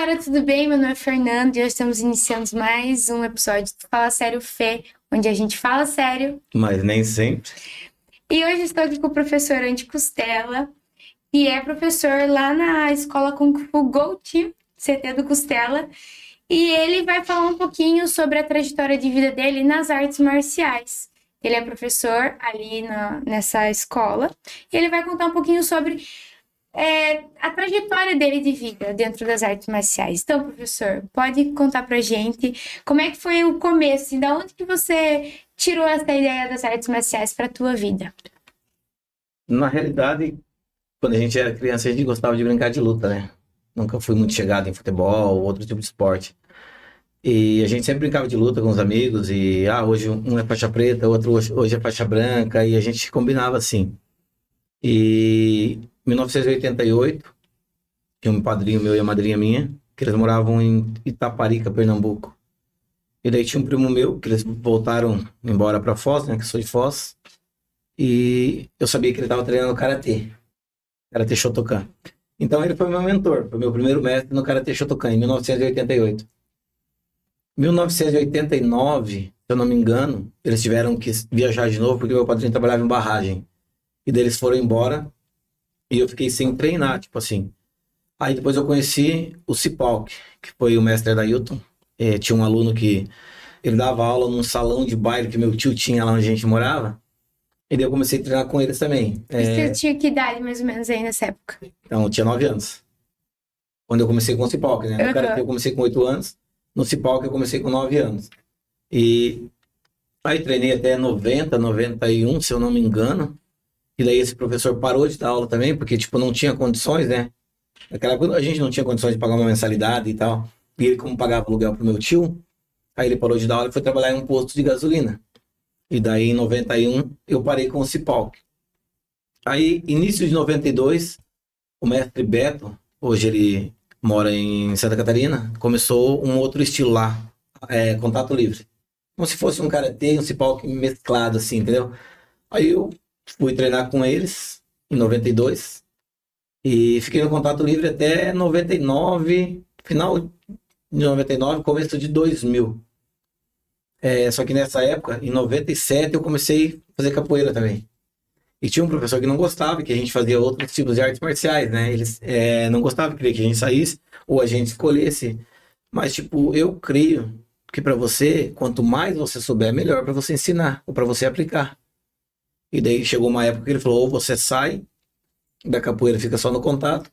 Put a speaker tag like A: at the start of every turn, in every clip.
A: galera, tudo bem? Meu nome é Fernando e hoje estamos iniciando mais um episódio do Fala Sério Fê, onde a gente fala sério.
B: Mas nem sempre.
A: E hoje estou aqui com o professor Andy Costela, que é professor lá na Escola Kung Fu Go Team, CT do Costela. E ele vai falar um pouquinho sobre a trajetória de vida dele nas artes marciais. Ele é professor ali nessa escola e ele vai contar um pouquinho sobre a trajetória dele de vida dentro das artes marciais. Então, professor, pode contar pra gente como é que foi o começo e da onde que você tirou essa ideia das artes marciais pra tua vida?
B: Na realidade, quando a gente era criança, a gente gostava de brincar de luta, né? Nunca fui muito chegado em futebol ou outro tipo de esporte. E a gente sempre brincava de luta com os amigos e, hoje um é faixa preta, outro hoje é faixa branca, e a gente combinava assim. E em 1988, tinha um padrinho meu e uma madrinha minha, que eles moravam em Itaparica, Pernambuco. E daí tinha um primo meu, que eles voltaram embora para Foz, né, que eu sou de Foz, e eu sabia que ele estava treinando Karatê Shotokan. Então ele foi meu mentor, foi meu primeiro mestre no Karatê Shotokan, em 1988. Em 1989, se eu não me engano, eles tiveram que viajar de novo, porque meu padrinho trabalhava em barragem. E daí eles foram embora, e eu fiquei sem treinar, tipo assim. Aí depois eu conheci o Cipalk, que foi o mestre da Ailton. Tinha um aluno que ele dava aula num salão de baile que meu tio tinha lá onde a gente morava. E daí eu comecei a treinar com eles também.
A: Você tinha que idade mais ou menos aí nessa época?
B: Então, eu tinha 9 anos. Quando eu comecei com o Cipalk, né? No Karatê eu comecei com 8 anos. No Cipalk eu comecei com 9 anos. E aí treinei até 90, 91, se eu não me engano. E daí esse professor parou de dar aula também, porque, tipo, não tinha condições, né? Naquela época a gente não tinha condições de pagar uma mensalidade e tal. E ele, como pagava aluguel pro meu tio, aí ele parou de dar aula e foi trabalhar em um posto de gasolina. E daí, em 91, eu parei com o Cipalk. Aí, início de 92, o mestre Beto, hoje ele mora em Santa Catarina, começou um outro estilo lá, contato livre. Como se fosse um karatê e um Cipalk mesclado, assim, entendeu? Aí eu fui treinar com eles em 92 e fiquei no contato livre até 99, final de 99, começo de 2000. Só que nessa época, em 97, eu comecei a fazer capoeira também. E tinha um professor que não gostava, que a gente fazia outros tipos de artes marciais, né? Eles não gostavam, queria que a gente saísse ou a gente escolhesse. Mas, tipo, eu creio que para você, quanto mais você souber, melhor para você ensinar ou para você aplicar. E daí chegou uma época que ele falou, ou você sai da capoeira, fica só no contato,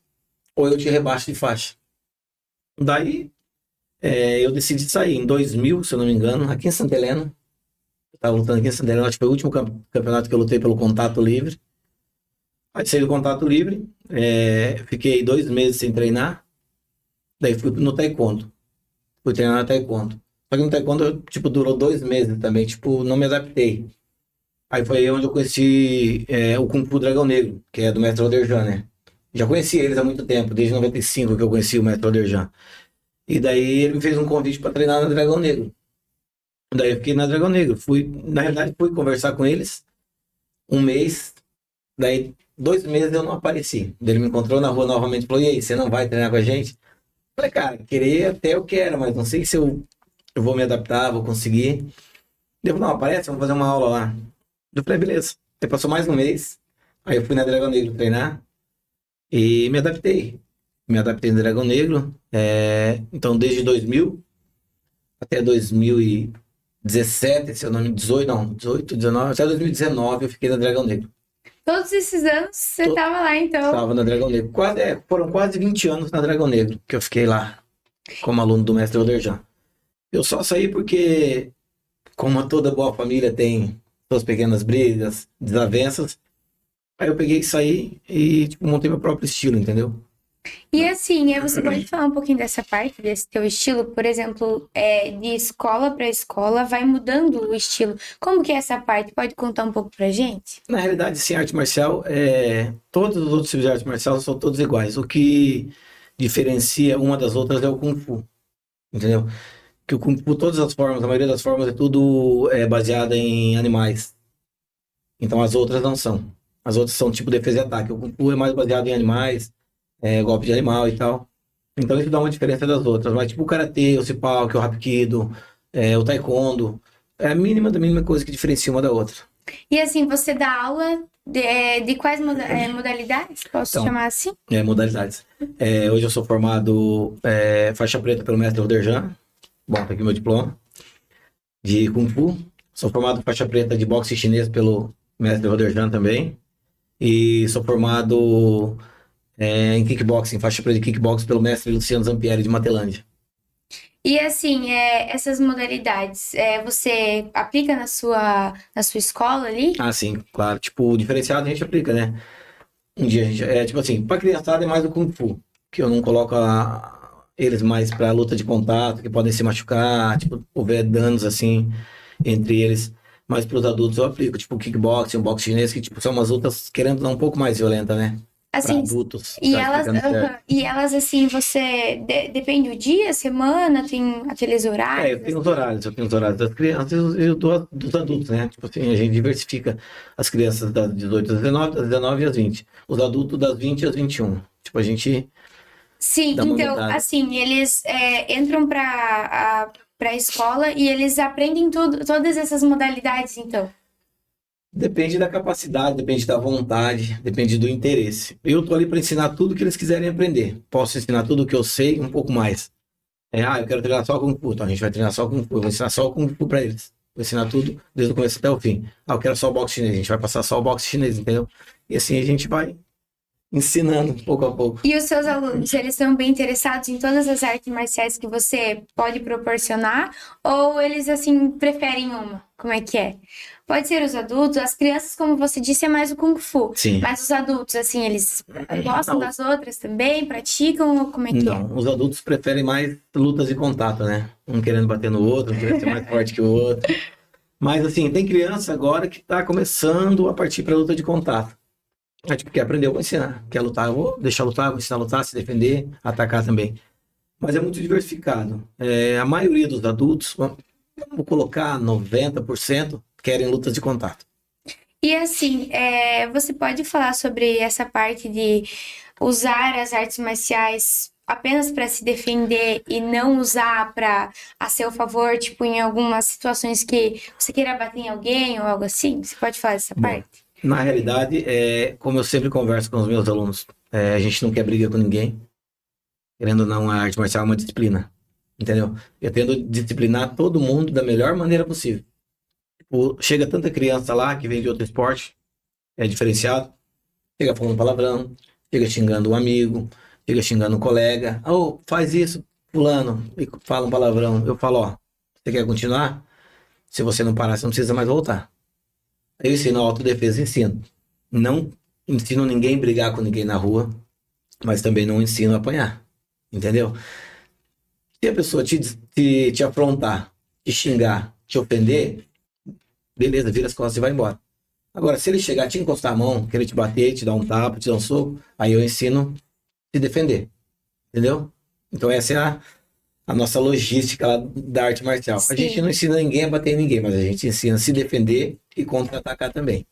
B: ou eu te rebaixo de faixa. Daí, eu decidi sair em 2000, se eu não me engano, aqui em Santa Helena. Eu estava lutando aqui em Santa Helena, acho que foi o último campeonato que eu lutei pelo contato livre. Aí saí do contato livre, fiquei 2 meses sem treinar, daí fui no taekwondo. Fui treinar no taekwondo. Só que no taekwondo, tipo, durou 2 meses também, tipo, não me adaptei. Aí foi aí onde eu conheci o Kung Fu Dragão Negro, que é do mestre Oderjan, né? Já conheci eles há muito tempo, desde 95 que eu conheci o mestre Oderjan. E daí ele me fez um convite para treinar na Dragão Negro. Daí eu fiquei na Dragão Negro. Na realidade, fui conversar com eles 1 mês. Daí 2 meses eu não apareci. Daí ele me encontrou na rua novamente e falou, e aí, você não vai treinar com a gente? Eu falei, cara, querer até eu quero, mas não sei se eu vou me adaptar, vou conseguir. Daí ele falou, não, aparece, vamos fazer uma aula lá. Eu falei, beleza. Aí passou mais 1 mês. Aí eu fui na Dragão Negro treinar e me adaptei. Me adaptei no Dragão Negro. Então, desde 2000 até 2017, se eu não me 18, 19, até 2019 eu fiquei na Dragão Negro.
A: Todos esses anos você estava lá, então?
B: Estava na Dragão Negro. Foram quase 20 anos na Dragão Negro que eu fiquei lá como aluno do mestre Oderjan. Eu só saí porque, como toda boa família tem suas pequenas brigas, desavenças, aí eu peguei e saí e tipo, montei meu próprio estilo, entendeu?
A: E assim, você pode falar um pouquinho dessa parte, desse teu estilo? Por exemplo, de escola para escola, vai mudando o estilo. Como que é essa parte? Pode contar um pouco pra gente?
B: Na realidade, sim, arte marcial, todos os outros tipos de arte marcial são todos iguais. O que diferencia uma das outras é o Kung Fu, entendeu? Que o Kung Fu, todas as formas, a maioria das formas é tudo baseada em animais. Então as outras não são. As outras são tipo defesa e ataque. O Kung Fu é mais baseado em animais, golpe de animal e tal. Então isso dá uma diferença das outras. Mas tipo o karatê, o cipau, que é o hapkido, o taekwondo, é a mínima da mínima coisa que diferencia uma da outra.
A: E assim, você dá aula de quais modalidades? Posso
B: Então,
A: chamar assim?
B: Modalidades. Hoje eu sou formado faixa preta pelo mestre Roderjan. Bom, tá aqui meu diploma. De Kung Fu. Sou formado faixa preta de boxe chinês pelo mestre Roderjan também. E sou formado em kickboxing, faixa preta de kickboxing pelo mestre Luciano Zampieri de Matelândia.
A: E assim, essas modalidades, você aplica na sua escola ali?
B: Ah, sim, claro. Tipo, o diferenciado a gente aplica, né? Um dia a gente. Tipo assim, pra criançada é mais o Kung Fu, que eu não coloco eles mais pra luta de contato, que podem se machucar, tipo, houver danos assim entre eles. Mas pros adultos eu aplico, tipo, kickboxing, o boxe chinês, que tipo, são umas lutas, querendo não, um pouco mais violentas, né? Pra
A: Assim,
B: adultos.
A: e
B: Tá
A: elas,
B: explicando certo.
A: e elas assim, você depende do dia, semana, tem aqueles horários?
B: Eu tenho os horários das crianças e dos adultos, né? Tipo assim, a gente diversifica as crianças das 18 às 19, das 19 às 20. Os adultos das 20 às 21. Tipo, a gente
A: Sim,
B: dá uma
A: então,
B: mudada.
A: assim, eles entram para a escola e eles aprendem todas essas modalidades, então.
B: Depende da capacidade, depende da vontade, depende do interesse. Eu tô ali para ensinar tudo que eles quiserem aprender. Posso ensinar tudo que eu sei, um pouco mais. Eu quero treinar só Kung Fu, então a gente vai treinar só Kung Fu. Eu vou ensinar só o Kung Fu para eles. Vou ensinar tudo, desde o começo até o fim. Eu quero só o boxe chinês, a gente vai passar só o boxe chinês, entendeu? E assim a gente vai ensinando pouco a pouco.
A: E os seus alunos, eles estão bem interessados em todas as artes marciais que você pode proporcionar? Ou eles, assim, preferem uma? Como é que é? Pode ser os adultos, as crianças, como você disse, é mais o Kung Fu.
B: Sim.
A: Mas os adultos, assim, eles gostam das outras também? Praticam? Ou como é que é?
B: Não, os adultos preferem mais lutas de contato, né? Um querendo bater no outro, um querendo ser mais forte que o outro. Mas assim, tem criança agora que tá começando a partir para luta de contato. Tipo, quer aprender, eu vou ensinar. Quer lutar, eu vou deixar lutar, vou ensinar a lutar, se defender, atacar também. Mas é muito diversificado. A maioria dos adultos, vamos colocar 90%, querem lutas de contato.
A: E assim, você pode falar sobre essa parte de usar as artes marciais apenas para se defender e não usar para a seu favor, tipo, em algumas situações que você queira bater em alguém ou algo assim? Você pode falar dessa parte?
B: Na realidade, como eu sempre converso com os meus alunos, a gente não quer briga com ninguém. Querendo ou não, a arte marcial é uma disciplina, entendeu? Eu tento disciplinar todo mundo da melhor maneira possível. Chega tanta criança lá que vem de outro esporte, diferenciado, chega falando palavrão, chega xingando um amigo, chega xingando um colega. Faz isso, fulano, e fala um palavrão. Eu falo, você quer continuar? Se você não parar, você não precisa mais voltar. Eu ensino autodefesa, ensino. Não ensino ninguém a brigar com ninguém na rua, mas também não ensino a apanhar, entendeu? Se a pessoa te afrontar, te xingar, te ofender, beleza, vira as costas e vai embora. Agora, se ele chegar, te encostar a mão, querer te bater, te dar um tapa, te dar um soco, aí eu ensino a se defender, entendeu? Então essa é a nossa logística lá da arte marcial.
A: Sim.
B: A gente não ensina ninguém a bater em ninguém, mas a gente ensina a se defender e contra-atacar também.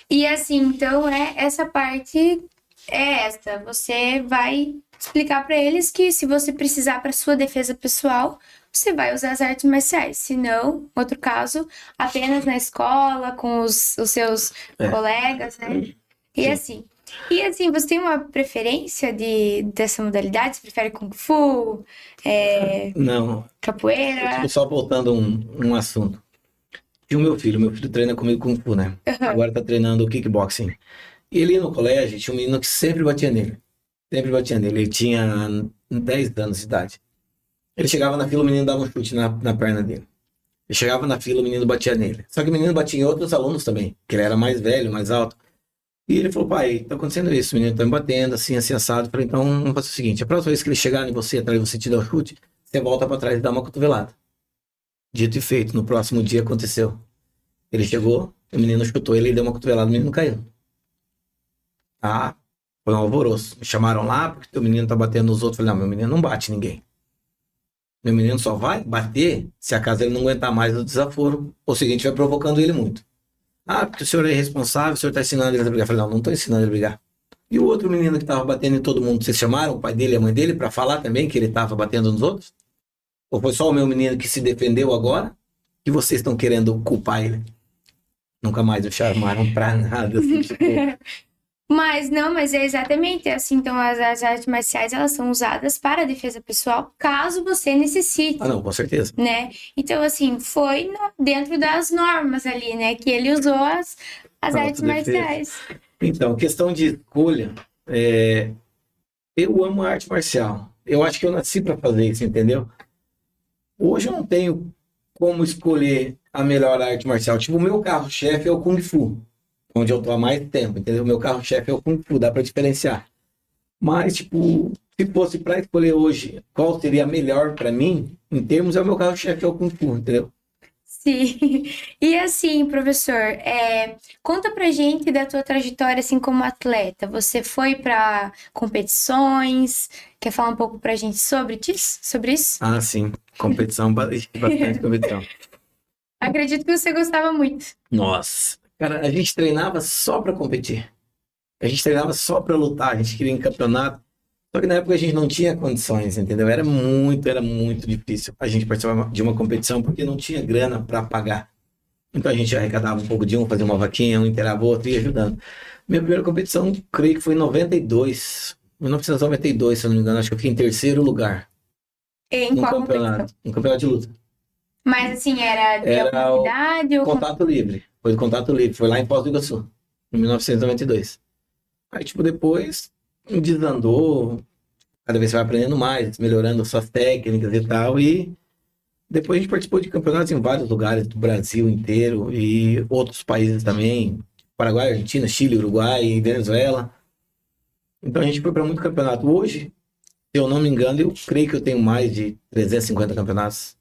A: E assim, então essa parte esta. Você vai explicar para eles que se você precisar para sua defesa pessoal, você vai usar as artes marciais. Se não, outro caso, apenas na escola, com os seus colegas, né? E assim, você tem uma preferência dessa modalidade? Você prefere Kung Fu?
B: Não.
A: Capoeira?
B: Tipo, só voltando um assunto. E o meu filho treina comigo Kung Fu, né? Agora tá treinando kickboxing. E ele no colégio, tinha um menino que sempre batia nele. Sempre batia nele. Ele tinha 10 anos de idade. Ele chegava na fila, o menino dava um chute na perna dele. Ele chegava na fila, o menino batia nele. Só que o menino batia em outros alunos também, que ele era mais velho, mais alto. E ele falou, pai, tá acontecendo isso, o menino tá me batendo, assim, assado. Eu falei, então, vamos fazer o seguinte, a próxima vez que ele chegar em você, atrás de você te dar o chute, você volta pra trás e dá uma cotovelada. Dito e feito, no próximo dia aconteceu. Ele chegou, o menino chutou ele deu uma cotovelada, o menino caiu. Foi um alvoroço. Me chamaram lá, porque o menino tá batendo nos outros. Eu falei, não, meu menino não bate ninguém. Meu menino só vai bater se acaso ele não aguentar mais o desaforo, ou se a gente estiver provocando ele muito. Porque o senhor é irresponsável, o senhor tá ensinando ele a brigar. Eu falei, não tô ensinando ele a brigar. E o outro menino que tava batendo em todo mundo, vocês chamaram o pai dele e a mãe dele para falar também que ele tava batendo nos outros? Ou foi só o meu menino que se defendeu agora e vocês estão querendo culpar ele? Nunca mais o chamaram pra nada, assim, tipo...
A: Mas é exatamente assim. Então, as artes marciais, elas são usadas para a defesa pessoal, caso você necessite,
B: Ah, não, com certeza.
A: né? Então, assim, foi dentro das normas ali, né? Que ele usou as artes
B: Autodefesa.
A: marciais.
B: Então, questão de escolha, eu amo a arte marcial. Eu acho que eu nasci para fazer isso, entendeu? Hoje eu não tenho como escolher a melhor arte marcial. Tipo, o meu carro-chefe é o Kung Fu, onde eu tô há mais tempo, entendeu? O meu carro-chefe é o Kung Fu, dá para diferenciar. Mas, tipo, se fosse para escolher hoje qual seria a melhor para mim, em termos, é o meu carro-chefe é o Kung Fu, entendeu?
A: Sim. E assim, professor, conta pra gente da tua trajetória assim como atleta. Você foi para competições? Quer falar um pouco pra gente sobre isso?
B: Ah, sim. Competição, bastante competição.
A: Acredito que você gostava muito.
B: Nossa. Cara, a gente treinava só para competir. A gente treinava só para lutar. A gente queria ir em campeonato. Só que na época a gente não tinha condições, entendeu? Era muito difícil a gente participar de uma competição porque não tinha grana para pagar. Então a gente arrecadava um pouco de um, fazia uma vaquinha, um inteirava o outro e ia ajudando. Minha primeira competição, creio que foi em 1992, se eu não me engano. Acho que eu fiquei em terceiro lugar.
A: Em
B: Num
A: qual competição?
B: campeonato. Um campeonato de luta.
A: Mas assim, era de
B: Era
A: alguma
B: o
A: cidade ou
B: contato livre. Foi contato livre. Foi lá em Foz do Iguaçu, em 1992. Aí, tipo, depois desandou. Cada vez você vai aprendendo mais, melhorando suas técnicas e tal. E depois a gente participou de campeonatos em vários lugares do Brasil inteiro e outros países também. Paraguai, Argentina, Chile, Uruguai, Venezuela. Então a gente foi para muito campeonato. Hoje, se eu não me engano, eu creio que eu tenho mais de 350 campeonatos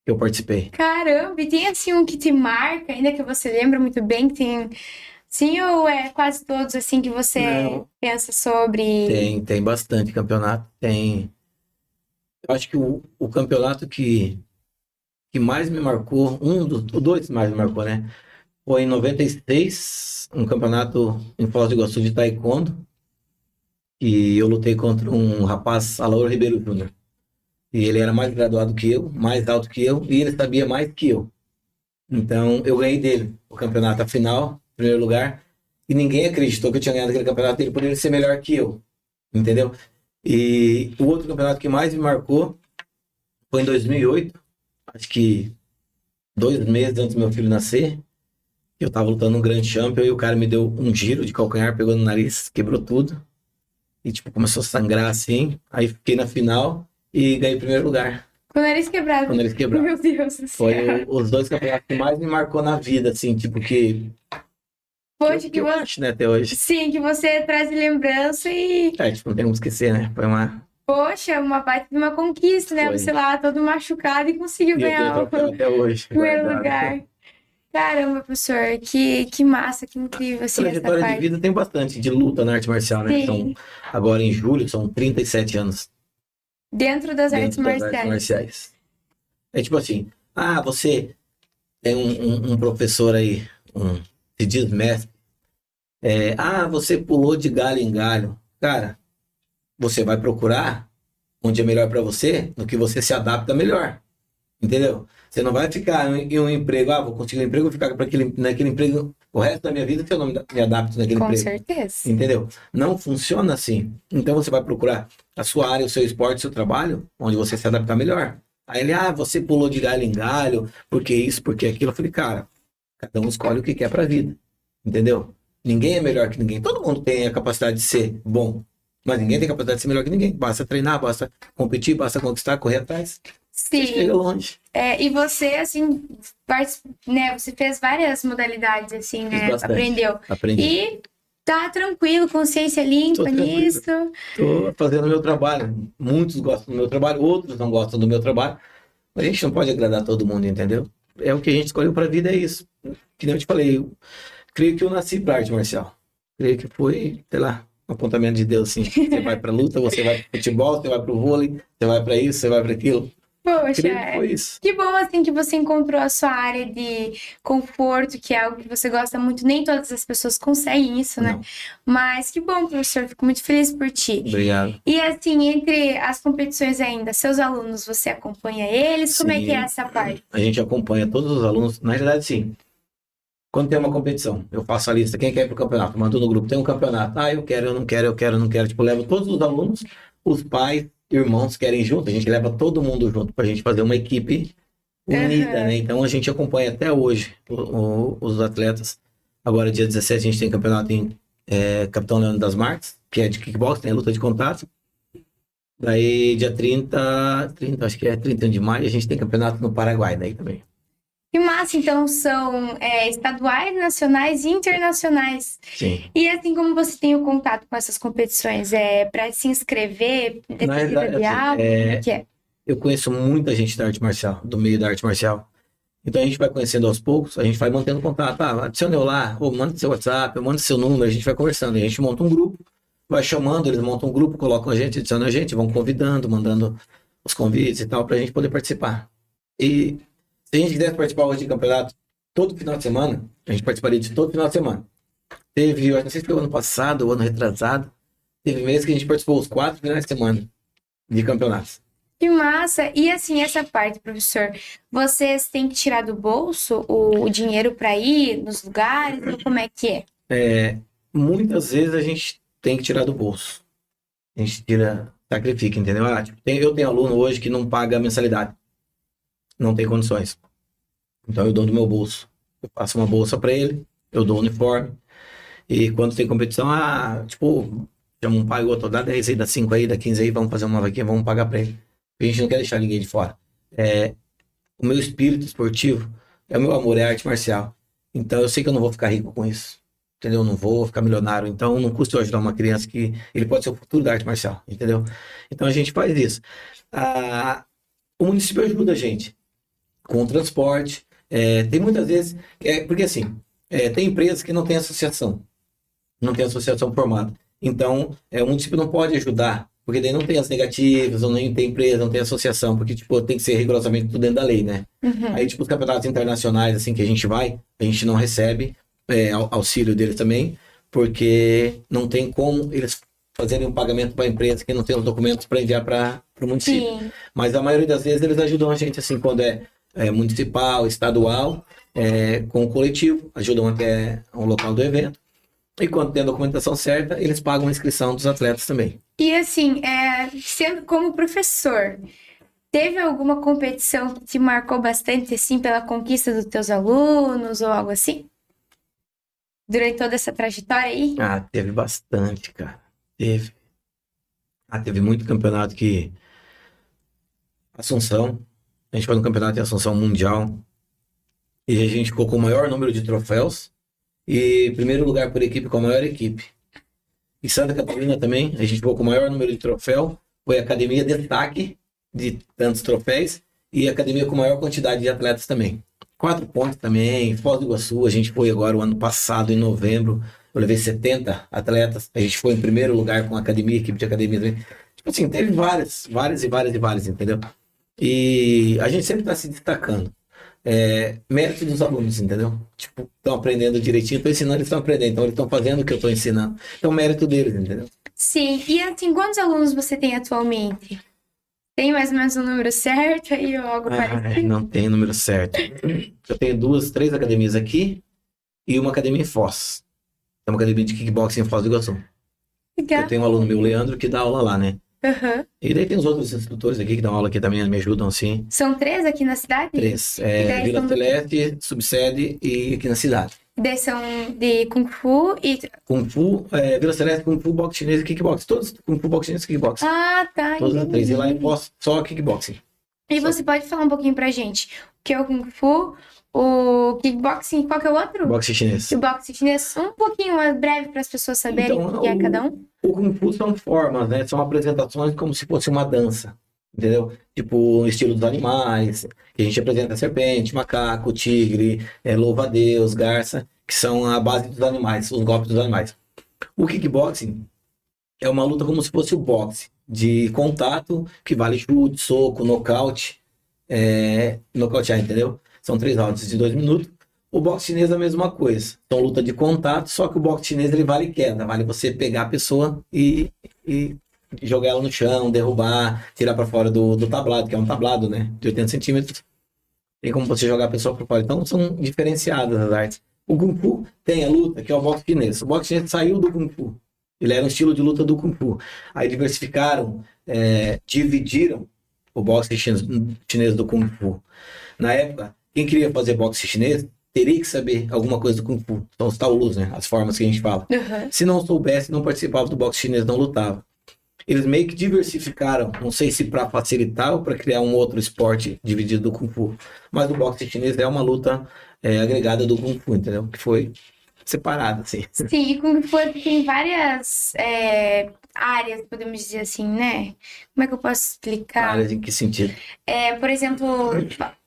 B: que eu participei.
A: Caramba, e tem assim um que te marca, ainda que você lembra muito bem, que tem. Sim, ou é quase todos assim que você
B: Não.
A: pensa sobre.
B: Tem bastante campeonato. Tem. Eu acho que o campeonato que mais me marcou, os dois que mais me marcou, né? Foi em 96, um campeonato em Foz do Iguaçu de taekwondo. E eu lutei contra um rapaz, Alaor Ribeiro Júnior. E ele era mais graduado que eu, mais alto que eu, e ele sabia mais que eu. Então eu ganhei dele o campeonato, a final, em primeiro lugar. E ninguém acreditou que eu tinha ganhado aquele campeonato, ele poderia ser melhor que eu. Entendeu? E o outro campeonato que mais me marcou foi em 2008, acho que 2 meses antes do meu filho nascer. Eu tava lutando um grande champion e o cara me deu um giro de calcanhar, pegou no nariz, quebrou tudo. E tipo, começou a sangrar assim. Aí fiquei na final e ganhei o primeiro lugar.
A: Com o nariz quebrado.
B: Com o nariz quebrado.
A: Meu Deus do
B: Foi
A: céu.
B: os dois campeonatos que mais me marcou na vida, assim, tipo,
A: Poxa,
B: que eu acho, né, até hoje.
A: Sim, que você traz de lembrança e.
B: Tipo, não tem como esquecer, né? Foi uma...
A: Poxa, uma baita de uma conquista, né?
B: Foi.
A: Você lá todo machucado e conseguiu
B: E eu tenho
A: ganhar o
B: troféu até hoje.
A: primeiro
B: guardado.
A: lugar. Caramba, professor, que massa, que incrível, assim, essa
B: Trajetória de
A: parte.
B: vida tem bastante de luta na arte marcial, né?
A: Sim.
B: São, agora em julho, são 37 anos
A: Dentro das artes
B: dentro das artes
A: marciais.
B: marciais. É tipo assim, você tem um professor aí, se diz mestre, você pulou de galho em galho. Cara, você vai procurar onde é melhor para você, no que você se adapta melhor. Entendeu? Você não vai ficar em um emprego, vou conseguir um emprego, vou ficar naquele emprego o resto da minha vida se eu não me adapto naquele
A: Com
B: emprego.
A: certeza.
B: Entendeu? Não funciona assim. Então você vai procurar a sua área, o seu esporte, o seu trabalho, onde você se adaptar melhor. Aí ele, você pulou de galho em galho, porque isso, porque aquilo. Eu falei, cara, cada um escolhe o que quer pra vida. Entendeu? Ninguém é melhor que ninguém. Todo mundo tem a capacidade de ser bom, mas ninguém tem a capacidade de ser melhor que ninguém. Basta treinar, basta competir, basta conquistar, correr atrás. Você
A: Sim.
B: chega longe.
A: E você, assim, né? Você fez várias modalidades, assim,
B: Fiz
A: né?
B: bastante.
A: Aprendeu.
B: Aprendi.
A: E tá tranquilo, consciência limpa
B: Tô tranquilo.
A: nisso.
B: Tô fazendo o meu trabalho. Muitos gostam do meu trabalho, outros não gostam do meu trabalho. Mas a gente não pode agradar todo mundo, entendeu? É o que a gente escolheu pra vida, é isso. Que nem eu te falei, eu creio que eu nasci pra arte marcial. Creio que foi, sei lá, um apontamento de Deus, assim. Você vai pra luta, você vai pro futebol, você vai pro vôlei, você vai pra isso, você vai pra aquilo.
A: Poxa,
B: Creio que foi isso.
A: que bom assim que você encontrou a sua área de conforto, que é algo que você gosta muito. Nem todas as pessoas conseguem isso, né?
B: Não.
A: Mas que bom, professor. Fico muito feliz por ti.
B: Obrigado.
A: E assim, entre as competições ainda, seus alunos, você acompanha eles? Como é que é
B: Sim.
A: essa parte?
B: A gente acompanha todos os alunos. Na verdade, sim. Quando tem uma competição, eu faço a lista. Quem quer ir pro campeonato? Mando no grupo. Tem um campeonato. Ah, eu quero, eu não quero, eu quero, eu não quero. Tipo, levo todos os alunos, os pais, irmãos querem junto. A gente leva todo mundo junto pra gente fazer uma equipe unida, né? Então a gente acompanha até hoje os atletas. Agora, dia 17, a gente tem campeonato em Capitão Leandro das Marques, que é de kickbox, tem luta de contato. Daí, dia 30, acho que é 31 de maio, a gente tem campeonato no Paraguai daí também.
A: Que massa, então são estaduais, nacionais e internacionais.
B: Sim.
A: E assim como você tem o contato com essas competições, para se inscrever,
B: Na verdade,
A: de
B: assim,
A: algo, como é que é?
B: eu conheço muita gente da arte marcial, do meio da arte marcial. Então a gente vai conhecendo aos poucos, a gente vai mantendo contato. Ah, adiciona eu lá, ou manda seu WhatsApp, eu mando seu número, a gente vai conversando. A gente monta um grupo, vai chamando, eles montam um grupo, colocam a gente, adicionam a gente, vão convidando, mandando os convites e tal, pra gente poder participar. E se a gente quisesse participar hoje de campeonato todo final de semana, a gente participaria de todo final de semana. Teve, eu não sei se foi o ano passado ou ano retrasado, teve meses que a gente participou os 4 finais de semana de campeonatos.
A: Que massa! E assim, essa parte, professor, vocês têm que tirar do bolso o dinheiro para ir nos lugares, ou como é que é?
B: Muitas vezes a gente tem que tirar do bolso. A gente tira, sacrifica, entendeu? Eu tenho aluno hoje que não paga mensalidade. Não tem condições. Então eu dou do meu bolso. Eu faço uma bolsa para ele, eu dou o uniforme. E quando tem competição, chama um pai, o outro, dá 10 aí, dá 5 aí, dá 15 aí, vamos fazer uma vaquinha, vamos pagar para ele. A gente não quer deixar ninguém de fora. O meu espírito esportivo é o meu amor, é a arte marcial. Então eu sei que eu não vou ficar rico com isso. Entendeu? Eu não vou ficar milionário. Então não custa eu ajudar uma criança que ele pode ser o futuro da arte marcial. Entendeu? Então a gente faz isso. O município ajuda a gente com o transporte. Tem muitas vezes... porque assim, tem empresas que não têm associação. Não tem associação formada. Então, o município não pode ajudar, porque daí não tem as negativas, ou nem tem empresa, não tem associação, porque, tem que ser rigorosamente tudo dentro da lei, né?
A: Uhum.
B: Aí, os campeonatos internacionais, assim, que a gente não recebe auxílio deles também, porque não tem como eles fazerem um pagamento para a empresa que não tem os documentos para enviar para o município.
A: Sim.
B: Mas a maioria das vezes eles ajudam a gente, assim, quando é municipal, estadual, com o coletivo, ajudam até o local do evento. E quando tem a documentação certa, eles pagam a inscrição dos atletas também.
A: E assim, sendo como professor, teve alguma competição que te marcou bastante, assim, pela conquista dos teus alunos ou algo assim? Durante toda essa trajetória aí?
B: Teve bastante, cara. Teve muito campeonato que... Assunção, a gente foi no campeonato de Assunção Mundial e a gente colocou o maior número de troféus e primeiro lugar por equipe com a maior equipe. Em Santa Catarina também, a gente colocou o maior número de troféu, foi a academia destaque de tantos troféus e a academia com maior quantidade de atletas também. 4 Pontos também, Foz do Iguaçu, a gente foi agora o ano passado, em novembro, eu levei 70 atletas, a gente foi em primeiro lugar com a academia, equipe de academia também. Teve várias, entendeu? E a gente sempre está se destacando. Mérito dos alunos, entendeu? Estão aprendendo direitinho, estou ensinando, eles estão aprendendo, então eles estão fazendo o que eu estou ensinando. Então, mérito deles, entendeu?
A: Sim, e assim, quantos alunos você tem atualmente? Tem mais ou menos um número certo aí ou algo parecido?
B: Não tem número certo. Eu tenho 3 academias aqui e uma academia em Foz. É uma academia de kickboxing em Foz do Iguaçu.
A: Legal.
B: Eu tenho um aluno meu, Leandro, que dá aula lá, né?
A: Uhum.
B: E daí tem os outros instrutores aqui que dão aula aqui também, me ajudam, assim.
A: São 3 aqui na cidade?
B: 3.
A: daí
B: Vila
A: são
B: Celeste, Subsede e aqui na cidade.
A: E daí são de Kung Fu e...
B: Kung Fu, Vila Celeste, Kung Fu, boxe chinês e kickboxing. Todos Kung Fu, boxe chinês e kickboxing.
A: Tá.
B: Todas as 3. E lá em
A: entendi.
B: Foz, só kickboxing.
A: E você pode falar um pouquinho pra gente o que é o Kung Fu, o kickboxing e qual que é o outro?
B: Boxe chinês.
A: E o boxe chinês. Um pouquinho mais breve para as pessoas saberem o que é cada um.
B: O Kung Fu são formas, né? São apresentações como se fosse uma dança, entendeu? O estilo dos animais, que a gente apresenta serpente, macaco, tigre, louva-a-Deus, garça, que são a base dos animais, os golpes dos animais. O kickboxing é uma luta como se fosse o boxe, de contato, que vale chute, soco, nocaute, nocautear, entendeu? São 3 rounds de 2 minutos. O boxe chinês é a mesma coisa. Então, luta de contato, só que o boxe chinês ele vale queda. Vale você pegar a pessoa e jogar ela no chão, derrubar, tirar para fora do tablado, que é um tablado, né? De 80 centímetros. Tem como você jogar a pessoa para fora. Então, são diferenciadas as artes. O Kung Fu tem a luta, que é o boxe chinês. O boxe chinês saiu do Kung Fu. Ele era um estilo de luta do Kung Fu. Aí diversificaram, dividiram o boxe chinês do Kung Fu. Na época, quem queria fazer boxe chinês teria que saber alguma coisa do Kung Fu. Então, os taolus, né? As formas que a gente fala.
A: Uhum.
B: Se não soubesse, não participava do boxe chinês, não lutava. Eles meio que diversificaram, não sei se para facilitar ou para criar um outro esporte dividido do Kung Fu. Mas o boxe chinês é uma luta agregada do Kung Fu, entendeu? Que foi separada, assim.
A: Sim, e Kung Fu tem várias áreas, podemos dizer assim, né? Como é que eu posso explicar?
B: Áreas em que sentido?
A: Por exemplo,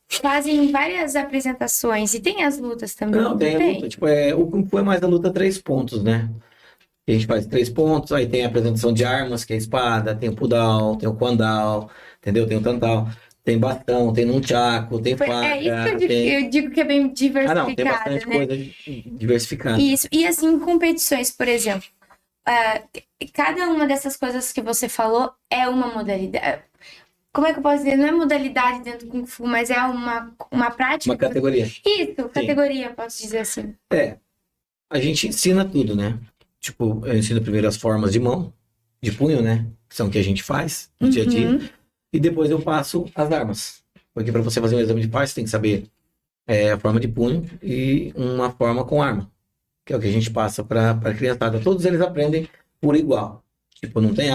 A: fazem várias apresentações e tem as lutas também.
B: Não, tem a luta. Tipo, o Kung Fu é mais a luta 3 pontos, né? A gente faz 3 pontos, aí tem a apresentação de armas, que é a espada, tem o pudal, tem o quandal, entendeu? Tem o tantal, tem bastão, tem nunchaku, tem faca.
A: É isso que eu digo que é bem diversificado,
B: não, tem bastante coisa diversificada.
A: Isso, e assim, competições, por exemplo, cada uma dessas coisas que você falou é uma modalidade. Como é que eu posso dizer? Não é modalidade dentro do Kung Fu, mas é uma prática.
B: Uma categoria.
A: Isso, categoria, posso dizer assim.
B: A gente ensina tudo, né? Tipo, eu ensino primeiro as formas de mão, de punho, né? Que são o que a gente faz no dia a dia. E depois eu passo as armas. Porque para você fazer um exame de par, você tem que saber a forma de punho e uma forma com arma. Que é o que a gente passa para a criançada. Todos eles aprendem por igual. Tipo, não tem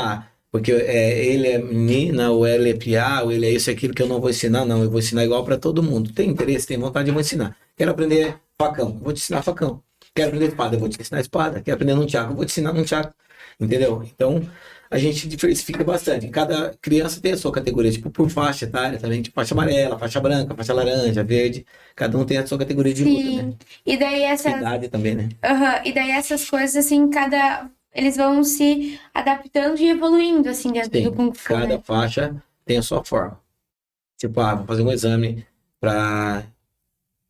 B: porque ele é menina, ou ele é piá, ou ele é isso e aquilo que eu não vou ensinar. Não, eu vou ensinar igual para todo mundo. Tem interesse, tem vontade, eu vou ensinar. Quero aprender facão, vou te ensinar facão. Quero aprender espada, eu vou te ensinar espada. Quero aprender nunchaku, eu vou te ensinar nunchaku. Entendeu? Então, a gente diversifica bastante. Cada criança tem a sua categoria, tipo, por faixa etária também, tipo, faixa amarela, faixa branca, faixa laranja, verde. Cada um tem a sua categoria de luta, né?
A: E daí
B: Idade também, né?
A: E daí essas coisas, assim, eles vão se adaptando e evoluindo, assim, dentro do Kung Fu,
B: cada faixa tem a sua forma. Tipo, vou fazer um exame para...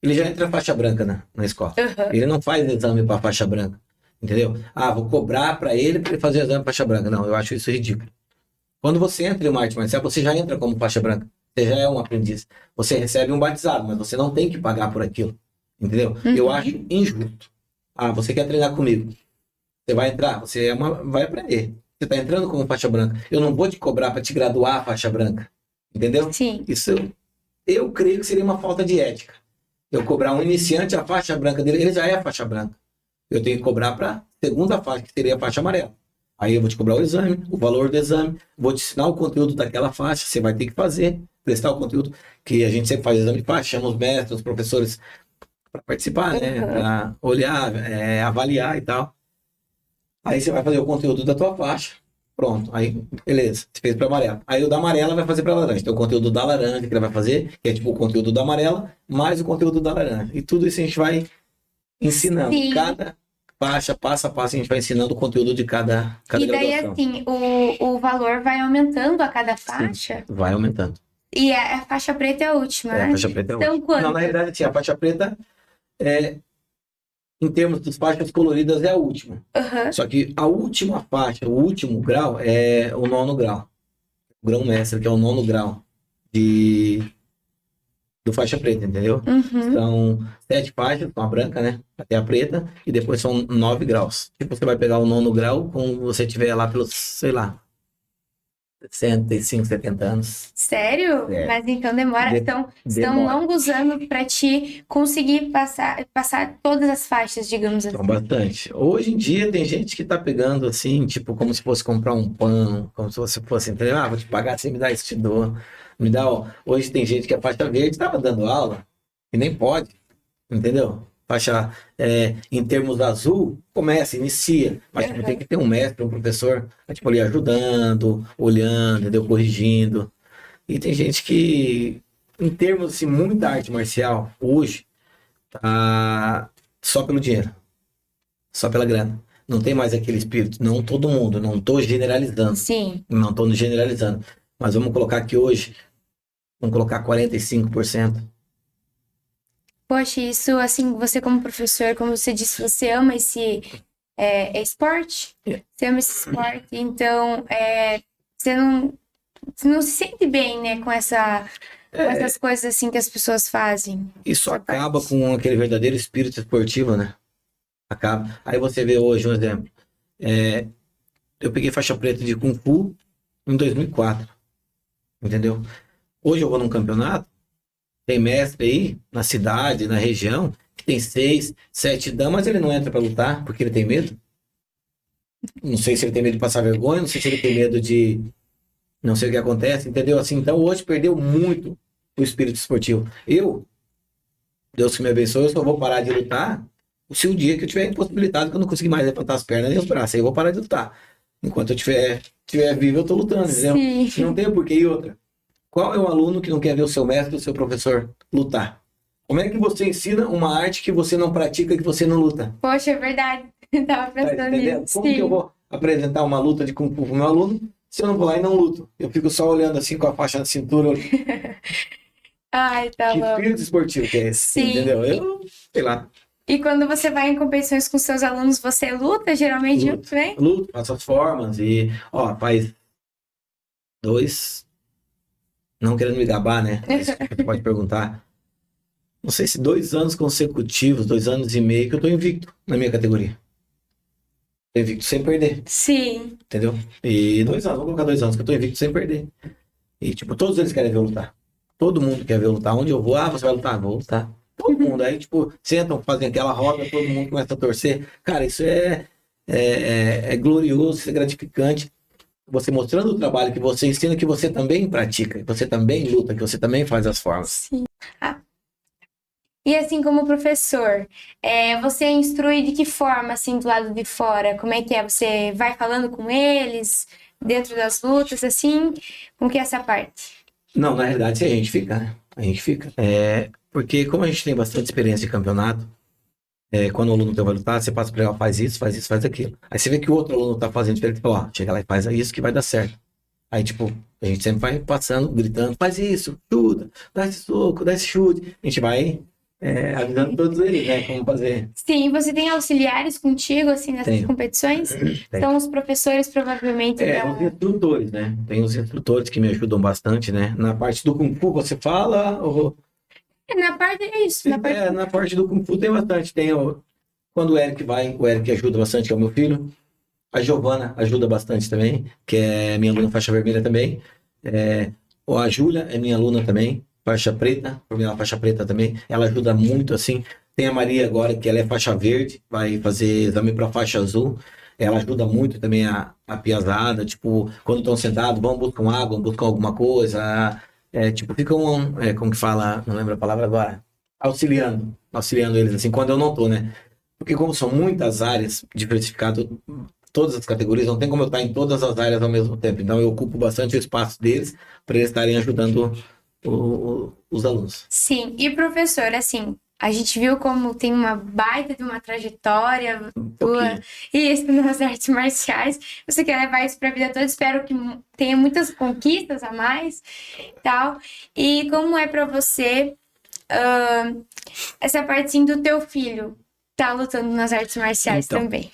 B: Ele já entra faixa branca na escola. Ele não faz exame para faixa branca. Entendeu? Vou cobrar para ele fazer o exame faixa branca. Não, eu acho isso ridículo. Quando você entra em uma arte marcial, você já entra como faixa branca. Você já é um aprendiz. Você recebe um batizado, mas você não tem que pagar por aquilo. Entendeu? Eu acho injusto. Você quer treinar comigo. Você vai entrar, você vai aprender. Você está entrando como faixa branca. Eu não vou te cobrar para te graduar a faixa branca. Entendeu?
A: Sim.
B: Isso eu creio que seria uma falta de ética. Eu cobrar um iniciante a faixa branca dele, ele já é a faixa branca. Eu tenho que cobrar para segunda faixa, que seria a faixa amarela. Aí eu vou te cobrar o exame, o valor do exame, vou te ensinar o conteúdo daquela faixa, você vai ter que fazer, prestar o conteúdo, que a gente sempre faz exame de faixa, chama os mestres, os professores para participar, né? Para olhar, avaliar e tal. Aí você vai fazer o conteúdo da tua faixa. Pronto, aí beleza, você fez para amarela. Aí o da amarela vai fazer para laranja. Então o conteúdo da laranja que ele vai fazer, que é tipo o conteúdo da amarela, mais o conteúdo da laranja. E tudo isso a gente vai ensinando. Sim. Cada faixa, passo a passo, a gente vai ensinando o conteúdo de cada
A: e daí, graduação. Assim, o valor vai aumentando a cada faixa?
B: Sim, vai aumentando.
A: E a faixa preta é a última, né?
B: A faixa preta é a última.
A: Quanto?
B: Não, na realidade, sim, a faixa preta em termos de faixas coloridas, é a última. Só que a última faixa, o último grau, é o 9º grau. O grão mestre, que é o 9º grau do faixa preta, entendeu? São 7 faixas, com a branca, né? Até a preta, e depois são 9 graus. Tipo, você vai pegar o 9º grau quando você estiver lá pelos, sei lá, 65, 70 anos.
A: Sério? Mas então demora. São longos anos para te conseguir passar todas as faixas, digamos assim.
B: São bastante. Hoje em dia tem gente que tá pegando assim, tipo, como se fosse comprar um pano, como se você fosse, entendeu? Vou te pagar, você me dá isso, te dou. Me dá, Hoje tem gente que é faixa verde, tava dando aula, e nem pode, entendeu? Faixa, em termos azul, inicia, mas tipo, tem que ter um mestre, um professor, tipo, ali ajudando, olhando, entendeu? Corrigindo. E tem gente que, em termos, assim, muita arte marcial, hoje, tá só pelo dinheiro, só pela grana. Não tem mais aquele espírito, não todo mundo, não tô generalizando.
A: Sim.
B: Não tô generalizando. Mas vamos colocar que hoje, Vamos colocar 45%.
A: Poxa, isso, assim, você como professor, como você disse, você ama esse esporte? Você ama esse esporte, então você não se sente bem, né, com essas coisas assim que as pessoas fazem.
B: Isso
A: Essa
B: acaba
A: parte.
B: com aquele verdadeiro espírito esportivo, né? Acaba. Aí você vê hoje um exemplo. Eu peguei faixa preta de Kung Fu em 2004, entendeu? Hoje eu vou num campeonato, tem mestre aí na cidade, na região, que tem 6, 7 damas, mas ele não entra pra lutar porque ele tem medo. Não sei se ele tem medo de passar vergonha, não sei se ele tem medo de não sei o que acontece, entendeu? Assim, então hoje perdeu muito o espírito esportivo. Deus que me abençoe, eu só vou parar de lutar se o dia que eu tiver impossibilitado, que eu não conseguir mais levantar as pernas nem os braços, aí eu vou parar de lutar. Enquanto eu tiver vivo, eu tô lutando, entendeu?
A: Sim.
B: Não tem porquê. E outra, qual é o aluno que não quer ver o seu mestre, o seu professor lutar? Como é que você ensina uma arte que você não pratica, que você não luta?
A: Poxa, é verdade. Eu tava
B: Tá
A: pensando
B: entendendo?
A: nisso.
B: Como que eu
A: Sim.
B: vou apresentar uma luta de Kung Fu pro meu aluno se eu não vou lá e não luto? Eu fico só olhando assim com a faixa na cintura.
A: Ai, tá
B: Que
A: louco.
B: espírito esportivo que é esse?
A: Sim.
B: Entendeu? Eu, sei lá.
A: E quando você vai em competições com seus alunos, você luta geralmente junto, né?
B: Luto, faço as formas e, ó, faz 2, não querendo me gabar, né? Mas você pode perguntar. Não sei se 2 anos consecutivos, 2 anos e meio que eu tô invicto na minha categoria. Tô invicto sem perder,
A: Sim.
B: entendeu? E 2 anos, vou colocar 2 anos que eu tô invicto sem perder. E, tipo, todos eles querem ver eu lutar. Todo mundo quer ver eu lutar. Onde eu vou, você vai lutar? Vou lutar. Todo mundo. Aí, tipo, sentam, fazem aquela roda, todo mundo começa a torcer. Cara, isso é glorioso, isso é gratificante. Você mostrando o trabalho que você ensina, que você também pratica, que você também luta, que você também faz as formas.
A: Sim. E assim, como professor, você instrui de que forma, assim, do lado de fora? Como é que é? Você vai falando com eles dentro das lutas, assim? Como que é essa parte?
B: Não, na realidade, a gente fica, né? A gente fica. Porque como a gente tem bastante experiência de campeonato, quando o aluno teu vai lutar, você passa para ele, ó, faz isso, faz aquilo. Aí você vê que o outro aluno tá fazendo diferente, ó, chega lá e faz isso que vai dar certo. Aí, tipo, a gente sempre vai passando, gritando, faz isso, chuta, dá esse soco, dá esse chute. A gente vai avisando todos eles, né, como fazer.
A: Sim, você tem auxiliares contigo, assim, nessas
B: Tenho.
A: competições?
B: Tem.
A: São os professores, provavelmente,
B: Os instrutores, né? Tem os instrutores que me ajudam bastante, né? Na parte do Kung Fu você fala, ou...
A: Na parte é isso, na parte...
B: na parte do Kung Fu tem bastante. Quando o Eric vai, o Eric ajuda bastante, que é o meu filho. A Giovana ajuda bastante também, que é minha aluna faixa vermelha também. A Júlia é minha aluna também, faixa preta, por mim ela é faixa preta também. Ela ajuda muito, assim. Tem a Maria agora, que ela é faixa verde, vai fazer exame para faixa azul. Ela ajuda muito também a piazada, tipo, quando estão sentados, vão buscar água, vão buscar alguma coisa. Tipo, ficam, como que fala, não lembro a palavra agora, auxiliando eles, assim, quando eu não tô, né? Porque como são muitas áreas diversificadas, todas as categorias, não tem como eu estar em todas as áreas ao mesmo tempo. Então eu ocupo bastante o espaço deles para eles estarem ajudando os alunos.
A: Sim, e professor, assim, a gente viu como tem uma baita de uma trajetória tua, isso nas artes marciais. Você quer levar isso para a vida toda? Espero que tenha muitas conquistas a mais, tal. E como é para você essa parte assim, do teu filho tá lutando nas artes marciais
B: Então,
A: também?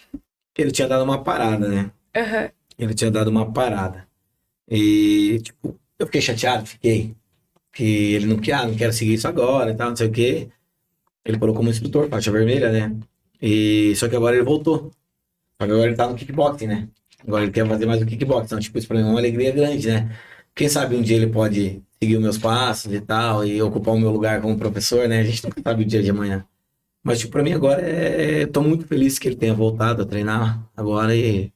B: Ele tinha dado uma parada, né?
A: Aham.
B: Ele tinha dado uma parada. E, tipo, eu fiquei chateado, que ele não quero seguir isso agora e tal, não sei o quê. Ele parou como instrutor, faixa vermelha, né? Só que agora ele voltou. Só que agora ele tá no kickboxing, né? Agora ele quer fazer mais o kickboxing. Então, tipo, isso pra mim é uma alegria grande, né? Quem sabe um dia ele pode seguir os meus passos e tal, e ocupar o meu lugar como professor, né? A gente nunca sabe o dia de amanhã. Mas, tipo, pra mim agora tô muito feliz que ele tenha voltado a treinar agora e...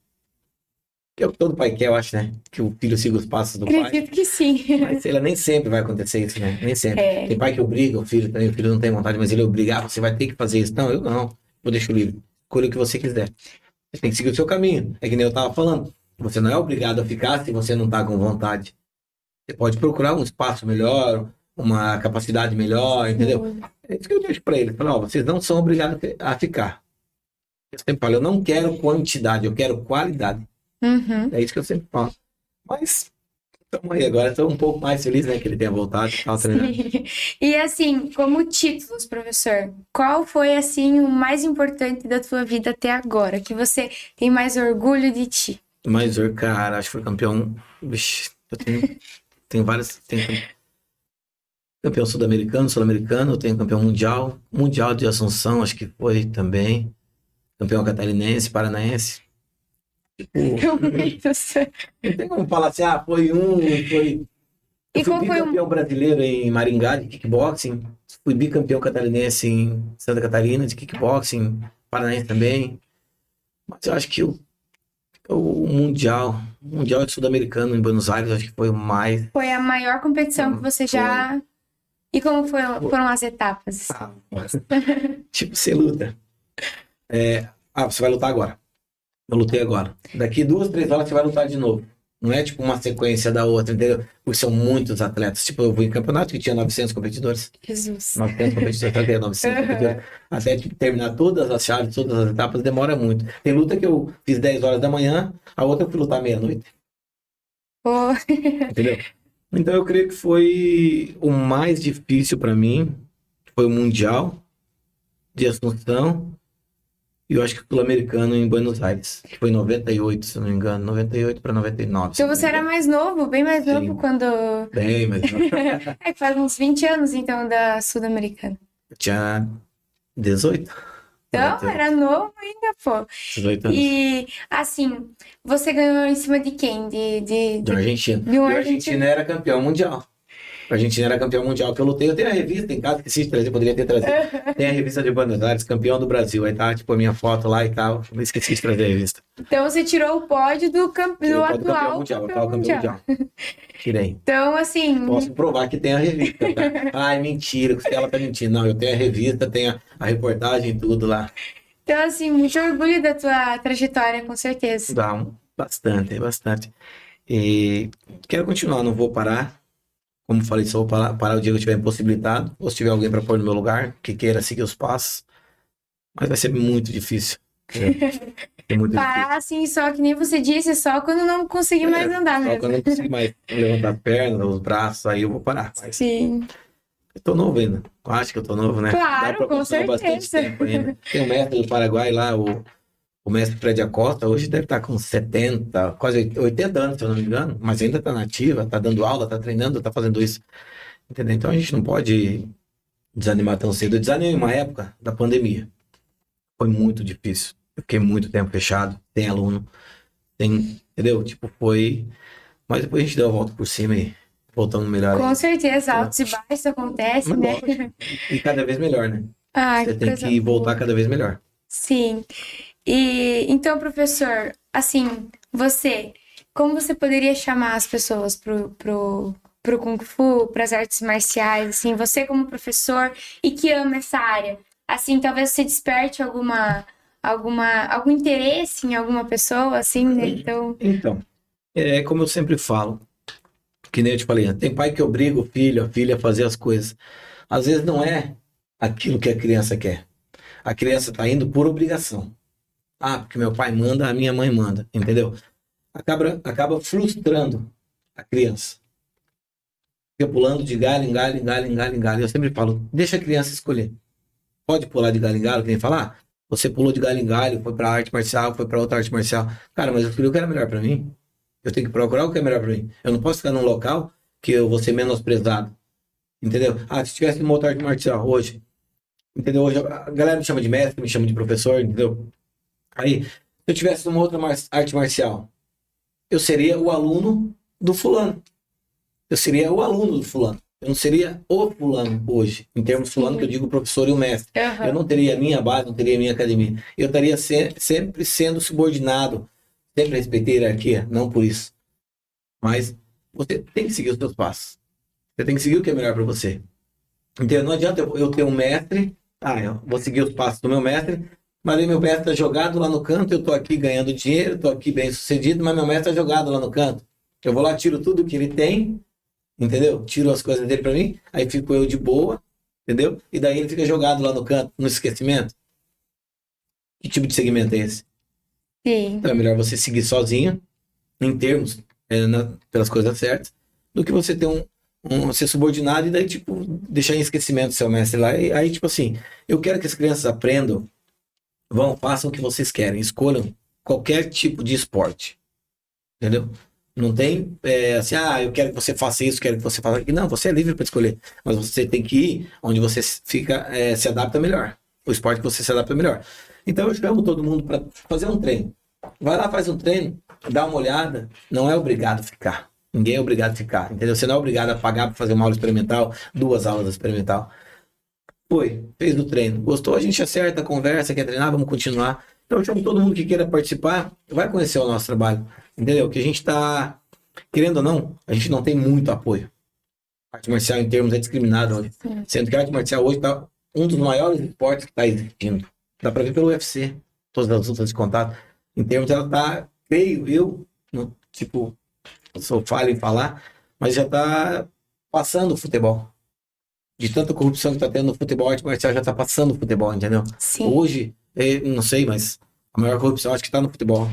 B: Que é o que todo pai quer, eu acho, né? Que o filho siga os passos do pai.
A: Acredito que sim.
B: Mas sei lá, nem sempre vai acontecer isso, né? Nem sempre.
A: É.
B: Tem pai que obriga o filho também, o filho não tem vontade, mas ele obriga, você vai ter que fazer isso. Não, eu não. Vou deixar o livre. Escolha o que você quiser. Você tem que seguir o seu caminho. É que nem eu tava falando. Você não é obrigado a ficar se você não tá com vontade. Você pode procurar um espaço melhor, uma capacidade melhor, entendeu? É isso que eu deixo pra ele. Falo, ó, vocês não são obrigados a ficar. Eu sempre falo, eu não quero quantidade, eu quero qualidade.
A: Uhum.
B: É isso que eu sempre falo. Mas Tamo aí, agora estou um pouco mais feliz, né, que ele tenha voltado e tal, treinando.
A: Sim. E assim, como títulos, professor, qual foi assim o mais importante da tua vida até agora? Que você tem mais orgulho de ti?
B: Mas, cara, acho que foi campeão. Vixe, eu tenho vários. Tenho campeão sul-americano, eu tenho campeão mundial de Assunção, acho que foi também. Campeão catarinense, paranaense. Tipo,
A: Meu Deus do céu.
B: não tem como falar assim, foi um, foi. Eu
A: E
B: fui
A: qual foi
B: bicampeão brasileiro em Maringá de kickboxing, fui bicampeão catarinense em Santa Catarina de kickboxing, paranaense também. Mas eu acho que o Mundial de Sul-Americano em Buenos Aires, acho que foi o mais.
A: Foi a maior competição que você já. E como foram as etapas?
B: Nossa. Tipo, você luta. Você vai lutar agora. Eu lutei agora. Daqui 2, 3 horas você vai lutar de novo. Não é tipo uma sequência da outra, entendeu? Porque são muitos atletas. Tipo, eu fui em campeonato que tinha 900 competidores.
A: Jesus.
B: 900 competidores, até 900 competidores. Até tipo, terminar todas as chaves, todas as etapas, demora muito. Tem luta que eu fiz 10 horas da manhã, a outra eu fui lutar meia-noite.
A: Oh.
B: Entendeu? Então eu creio que foi o mais difícil para mim, foi o Mundial de Assunção e eu acho que o Sul-Americano em Buenos Aires, que foi em 98, se eu não me engano, 98 para 99.
A: Então você era mais novo, bem mais novo
B: Sim.
A: quando.
B: Bem, mas
A: É que faz uns 20 anos então da Sul-Americana.
B: eu tinha 18.
A: Então
B: 98,
A: era novo ainda, pô.
B: 18 anos.
A: E assim, você ganhou em cima de quem?
B: De Argentina.
A: de um
B: E o
A: argentino.
B: Argentina era campeão mundial. A Argentina era campeão mundial que eu lutei. Eu tenho a revista em casa, que se trazer, poderia ter trazido. Tem a revista de Buenos Aires, campeão do Brasil. Aí tá, tipo, a minha foto lá e tal. Eu esqueci de trazer a revista.
A: Então você tirou o pódio do,
B: Tirei
A: do
B: o pódio do
A: atual
B: campeão mundial. Tirei.
A: Então, assim.
B: Posso provar que tem a revista, tá? Ai, mentira, que ela tá mentindo. Não, eu tenho a revista, tenho a reportagem, tudo lá.
A: Então, assim, muito orgulho da tua trajetória, com certeza.
B: Bastante. E quero continuar, não vou parar. Como falei, só vou parar o dia que eu estiver impossibilitado, ou se tiver alguém para pôr no meu lugar, que queira seguir os passos. Mas vai ser muito difícil. É muito
A: Parar assim, só que nem você disse, só quando não conseguir mais andar
B: só
A: mesmo.
B: quando eu não conseguir mais levantar as pernas, os braços, aí eu vou parar. Mas
A: Sim.
B: eu tô novo ainda. Eu acho que eu tô novo, né?
A: Claro,
B: dá pra
A: com
B: continuar bastante
A: certeza.
B: tempo ainda. Tem o mestre do Paraguai lá, o mestre Fred Acosta, hoje deve estar com 70, quase 80 anos, se eu não me engano, mas ainda tá nativa, tá dando aula, tá treinando, tá fazendo isso. Entendeu? Então a gente não pode desanimar tão cedo. Eu desanimei em uma época da pandemia. Foi muito difícil. Eu fiquei muito tempo fechado, tem aluno, entendeu? Tipo, foi. Mas depois a gente deu a volta por cima e voltamos melhor
A: Com
B: ainda.
A: certeza, altos e baixos acontecem,
B: Mas
A: né?
B: lógico. E cada vez melhor, né?
A: Ah,
B: Você
A: que
B: tem
A: coisa
B: que voltar
A: boa.
B: cada vez melhor.
A: Sim. E então, professor, assim, você, como você poderia chamar as pessoas pro Kung Fu, para as artes marciais, assim, você como professor e que ama essa área, assim, talvez você desperte algum interesse em alguma pessoa, assim, né?
B: Então, como eu sempre falo, que nem eu te falei, né? Tem pai que obriga o filho, a filha a fazer as coisas. Às vezes não é aquilo que a criança quer. A criança está indo por obrigação. Porque meu pai manda, a minha mãe manda, entendeu? Acaba frustrando a criança. Fica pulando de galho em galho, em galho, em galho, em galho. Eu sempre falo, deixa a criança escolher. Pode pular de galho em galho, que nem falar, você pulou de galho em galho, foi para arte marcial, foi para outra arte marcial. Cara, mas eu escolhi o que era melhor para mim. Eu tenho que procurar o que é melhor para mim. Eu não posso ficar num local que eu vou ser menosprezado. Entendeu? Se tivesse uma outra arte marcial hoje, entendeu? Hoje a galera me chama de mestre, me chama de professor, entendeu? Aí, se eu tivesse uma outra arte marcial, eu seria o aluno do fulano. Eu seria o aluno do fulano. Eu não seria o fulano hoje. Em termos de fulano, que eu digo o professor e o mestre. Eu não teria a minha base, não teria a minha academia. Eu estaria sempre sendo subordinado. Sempre respeitei a hierarquia, não por isso. Mas você tem que seguir os seus passos. Você tem que seguir o que é melhor para você. Então não adianta eu ter um mestre, eu vou seguir os passos do meu mestre, mas aí meu mestre está jogado lá no canto, eu estou aqui ganhando dinheiro, estou aqui bem sucedido, mas meu mestre está jogado lá no canto. Eu vou lá, tiro tudo que ele tem, entendeu? Tiro as coisas dele para mim, aí fico eu de boa, entendeu? E daí ele fica jogado lá no canto, no esquecimento. Que tipo de segmento é esse?
A: Sim.
B: Então é melhor você seguir sozinho, em termos, pelas coisas certas, do que você ter ser subordinado e daí, tipo, deixar em esquecimento o seu mestre lá. E aí, tipo assim, eu quero que as crianças aprendam, façam o que vocês querem, escolham qualquer tipo de esporte, entendeu? Não tem assim, eu quero que você faça isso, quero que você faça aquilo. Não, você é livre para escolher, mas você tem que ir onde você se adapta melhor, o esporte que você se adapta melhor. Então eu chamo todo mundo para fazer um treino. Vai lá, faz um treino, dá uma olhada, não é obrigado a ficar. Ninguém é obrigado a ficar, entendeu? Você não é obrigado a pagar para fazer uma aula experimental, 2 aulas experimental. Fez o treino, gostou, a gente acerta, conversa, quer treinar, vamos continuar. Então eu chamo todo mundo que queira participar, vai conhecer o nosso trabalho, entendeu? Que a gente tá, querendo ou não, a gente não tem muito apoio. A arte marcial em termos é discriminada hoje. Sendo que a arte marcial hoje tá um dos maiores esportes que está existindo. Dá para ver pelo UFC, todas as lutas de contato. Em termos, ela tá, creio eu, tipo, eu sou falho em falar, mas já tá passando o futebol. De tanta corrupção que tá tendo no futebol, a arte marcial já tá passando o futebol, entendeu?
A: Sim.
B: Hoje, não sei, mas a maior corrupção acho que tá no futebol.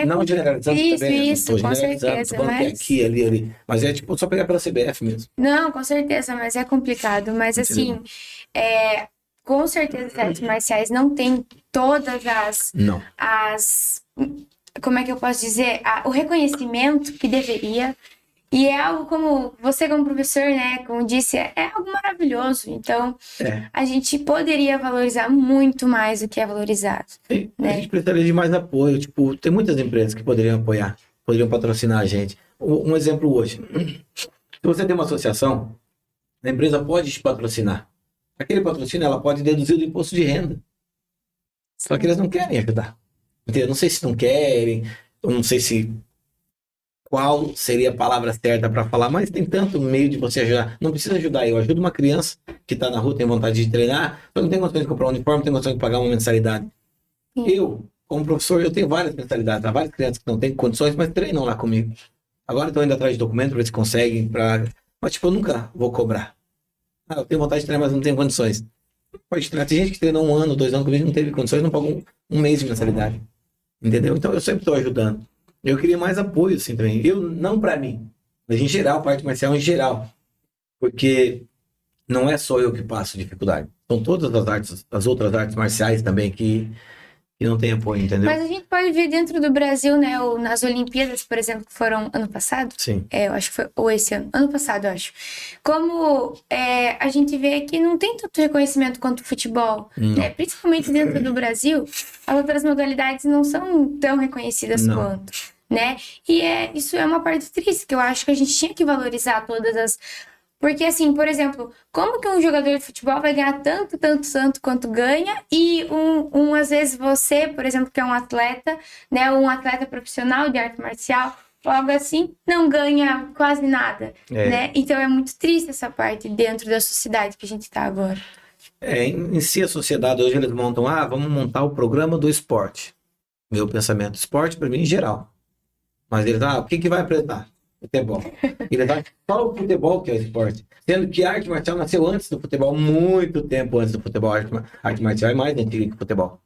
B: Não generalizando também,
A: isso, com certeza.
B: Tô falando que é aqui, ali. Mas é tipo só pegar pela CBF mesmo.
A: Não, com certeza, mas é complicado. Mas assim, com certeza as artes marciais não tem todas as como é que eu posso dizer? O reconhecimento que deveria. E é algo como, você como professor, né, como disse, é algo maravilhoso. Então, a gente poderia valorizar muito mais o que é valorizado. Né?
B: A gente precisaria de mais apoio. Tipo, tem muitas empresas que poderiam apoiar, poderiam patrocinar a gente. Um exemplo hoje. Se você tem uma associação, a empresa pode te patrocinar. Aquele patrocínio, ela pode deduzir do imposto de renda. Só que eles não querem ajudar. Entendeu? Não sei se não querem, eu não sei se qual seria a palavra certa para falar, mas tem tanto meio de você ajudar. Não precisa ajudar eu, ajudo uma criança que está na rua, tem vontade de treinar, só não tem condições de comprar um uniforme, não tem condições de pagar uma mensalidade. Eu, como professor, eu tenho várias mensalidades, há várias crianças que não têm condições, mas treinam lá comigo. Agora estou indo atrás de documento para ver se conseguem, mas tipo, eu nunca vou cobrar. Eu tenho vontade de treinar, mas não tenho condições. Pode treinar. Tem gente que treinou 1 ano, 2 anos comigo, não teve condições, não pagou um mês de mensalidade. Entendeu? Então eu sempre estou ajudando. Eu queria mais apoio, assim, também. Não para mim, mas em geral, parte marcial em geral. Porque não é só eu que passo dificuldade. São todas as outras artes marciais também que não tem apoio, entendeu?
A: Mas a gente pode ver dentro do Brasil, né, nas Olimpíadas, por exemplo, que foram ano passado.
B: Sim.
A: Eu acho que foi, ou esse ano. Ano passado, eu acho. Como a gente vê que não tem tanto reconhecimento quanto o futebol, né? Principalmente dentro do Brasil, as outras modalidades não são tão reconhecidas quanto, né? E isso é uma parte triste, que eu acho que a gente tinha que valorizar todas as... Porque, assim, por exemplo, como que um jogador de futebol vai ganhar tanto quanto ganha e às vezes você, por exemplo, que é um atleta, né, um atleta profissional de arte marcial, ou algo assim, não ganha quase nada, né? Então é muito triste essa parte dentro da sociedade que a gente tá agora.
B: Em si a sociedade hoje eles montam, vamos montar o programa do esporte. Meu pensamento, esporte para mim em geral. Mas eles, o que vai apresentar? Futebol. Ele vai só o futebol que é o esporte. Sendo que a arte marcial nasceu antes do futebol, muito tempo antes do futebol. A arte marcial é mais antiga que o futebol.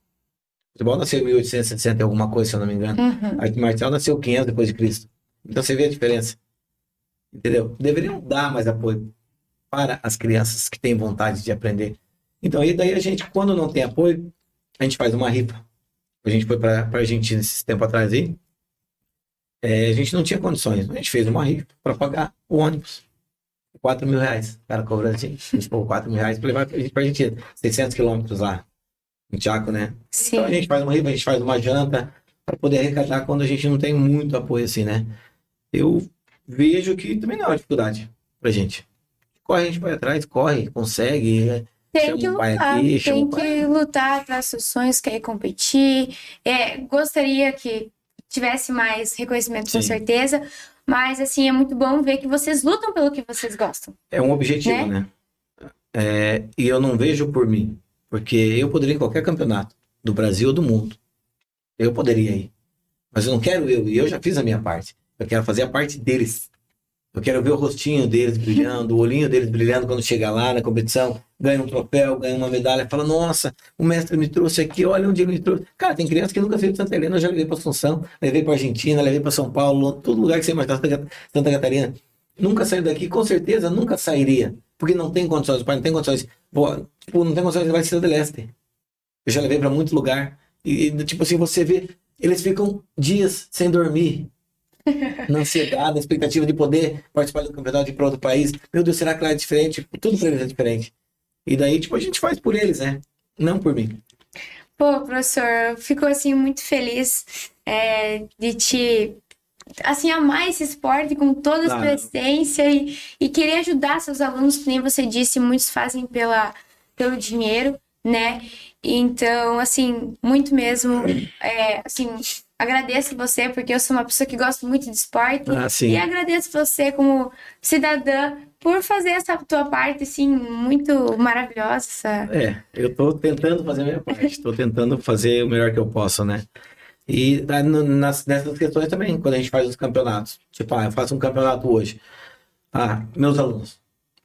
B: O futebol nasceu em 1860 e alguma coisa, se eu não me engano. A arte marcial nasceu 500 depois de Cristo. Então você vê a diferença. Entendeu? Deveriam dar mais apoio para as crianças que têm vontade de aprender. Então, e daí a gente, quando não tem apoio, a gente faz uma rifa. A gente foi para a Argentina esse tempo atrás aí. A gente não tinha condições. A gente fez uma rifa para pagar o ônibus. 4 mil reais. O cara cobrando a gente pagou 4 mil reais para levar a gente para a Argentina. 600 quilômetros lá, em Chaco, né?
A: Sim.
B: Então a gente faz uma rifa, a gente faz uma janta para poder arrecadar quando a gente não tem muito apoio assim, né? Eu vejo que também não é uma dificuldade pra gente. Corre, a gente vai atrás, corre, consegue.
A: Tem que lutar atrás dos sonhos, quer competir. Gostaria que tivesse mais reconhecimento, com certeza. Mas, assim, é muito bom ver que vocês lutam pelo que vocês gostam.
B: É um objetivo, né? E eu não vejo por mim. Porque eu poderia ir em qualquer campeonato, do Brasil ou do mundo. Eu poderia ir. Mas eu não quero e eu já fiz a minha parte. Eu quero fazer a parte deles. Eu quero ver o rostinho deles brilhando, o olhinho deles brilhando quando chegar lá na competição, ganha um troféu, ganha uma medalha, fala, nossa, o mestre me trouxe aqui, olha onde ele me trouxe. Cara, tem criança que nunca veio de Santa Helena, eu já levei para Assunção, levei para Argentina, levei para São Paulo, todo lugar que você imaginar, Santa Catarina. Nunca saiu daqui, com certeza nunca sairia, porque não tem condições, o pai não tem condições. Tipo, não tem condições de levar Cidade do Leste. Eu já levei para muito lugar. E, tipo assim, você vê, eles ficam dias sem dormir, na ansiedade, na expectativa de poder participar do campeonato de ir para outro país. Meu Deus, será que lá é diferente? Tudo para eles é diferente. E daí, tipo, a gente faz por eles, né? Não por mim.
A: Pô, professor, eu fico, assim, muito feliz de te, assim, amar esse esporte com toda a sua essência e querer ajudar seus alunos, que nem você disse, muitos fazem pelo dinheiro, né? Então, assim, muito mesmo, assim, agradeço você, porque eu sou uma pessoa que gosta muito de esporte, e agradeço você como cidadã por fazer essa tua parte, assim, muito maravilhosa.
B: Eu tô tentando fazer a minha parte, tô tentando fazer o melhor que eu posso, né? E nessas questões também, quando a gente faz os campeonatos, tipo, eu faço um campeonato hoje, meus alunos,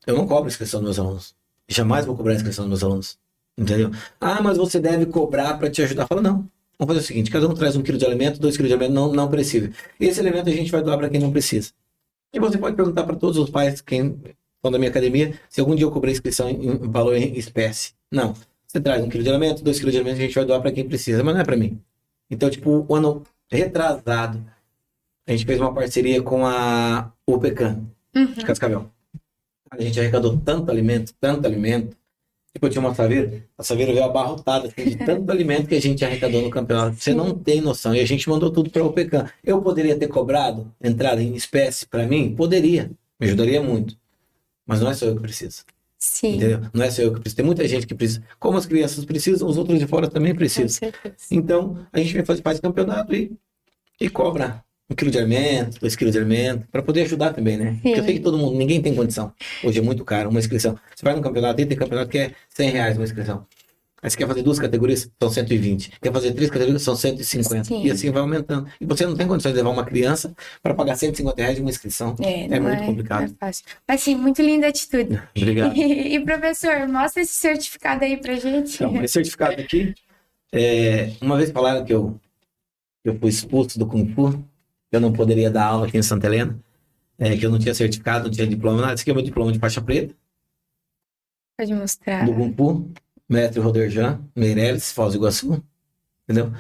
B: eu não cobro a inscrição dos meus alunos, jamais vou cobrar a inscrição dos meus alunos. Entendeu? Mas você deve cobrar para te ajudar. Fala, não. Vamos fazer o seguinte, cada um traz 1 quilo de alimento, 2 quilos de alimento não precisa. Esse alimento a gente vai doar para quem não precisa. E você pode perguntar para todos os pais, quem estão da minha academia, se algum dia eu cobrei inscrição em valor em espécie. Não. Você traz 1 quilo de alimento, 2 quilos de alimento, a gente vai doar para quem precisa, mas não é para mim. Então, tipo, o ano retrasado, a gente fez uma parceria com a UPECAM, de Cascavel. A gente arrecadou tanto alimento, tipo, eu tinha uma Saveiro, a Saveiro veio abarrotada assim, de tanto alimento que a gente arrecadou no campeonato. Você não tem noção. E a gente mandou tudo para o UPECAM. Eu poderia ter cobrado entrada em espécie para mim? Poderia. Me ajudaria muito. Mas não é só eu que preciso.
A: Sim.
B: Entendeu? Não é só eu que preciso. Tem muita gente que precisa. Como as crianças precisam, os outros de fora também precisam. Então, a gente faz campeonato e cobra 1 quilo de alimento, 2 quilos de alimento, para poder ajudar também, né? Porque eu sei que todo mundo, ninguém tem condição. Hoje é muito caro, uma inscrição. Você vai num campeonato, tem campeonato que é R$100 uma inscrição. Aí você quer fazer 2 categorias, são 120. Quer fazer 3 categorias, são 150. Sim. E assim vai aumentando. E você não tem condições de levar uma criança para pagar R$150 de uma inscrição. É muito complicado.
A: Não é fácil. Mas sim, muito linda a atitude.
B: Obrigado.
A: E professor, mostra esse certificado aí pra gente.
B: Então, esse certificado aqui, uma vez falaram que eu fui expulso do Kung Fu, eu não poderia dar aula aqui em Santa Helena, que eu não tinha certificado, não tinha diploma, nada. Esse aqui é o meu diploma de faixa preta.
A: Pode mostrar.
B: Do Kung Fu, mestre Roderjan Meireles, Foz do Iguaçu, entendeu?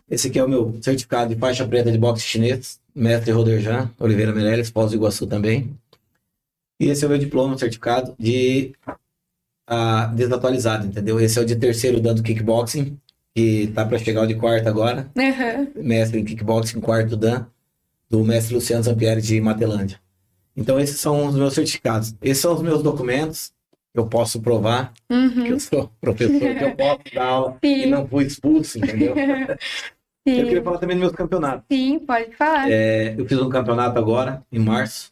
B: Esse aqui é o meu certificado de faixa preta de boxe chinês, mestre Roderjan Oliveira Meireles, Foz do Iguaçu também. E esse é o meu diploma, certificado de desatualizado, entendeu? Esse é o de terceiro dan do kickboxing, que tá para chegar o de quarto agora. Mestre em kickboxing, quarto dan, do mestre Luciano Zampieri de Matelândia. Então esses são os meus certificados. Esses são os meus documentos. Eu posso provar que eu sou professor, que eu posso dar aula e não fui expulso, entendeu? Eu queria falar também dos meus campeonatos.
A: Sim, pode falar.
B: Eu fiz um campeonato agora, em março.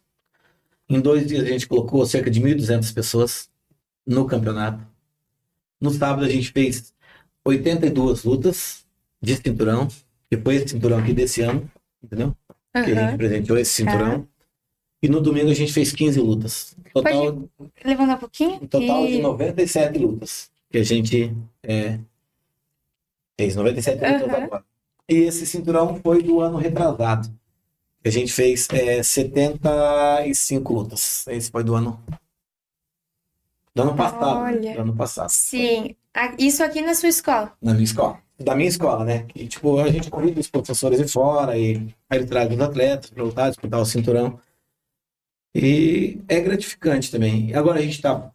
B: Em 2 dias a gente colocou cerca de 1.200 pessoas no campeonato. No sábado a gente fez 82 lutas de cinturão, que foi esse cinturão aqui desse ano, entendeu? Que a gente presenteou esse cinturão. E no domingo a gente fez 15 lutas. Total,
A: pode levantar um pouquinho?
B: Um total de 97 lutas. Que a gente fez 97 lutas agora. E esse cinturão foi do ano retrasado. A gente fez 75 lutas. Esse foi do ano passado.
A: Olha.
B: Do ano passado.
A: Sim. Isso aqui na sua escola?
B: Na minha escola. Da minha escola, né? E, tipo, a gente convida os professores de fora e aí ele traz os atletas para lutar, disputar o cinturão. E é gratificante também. Agora a gente está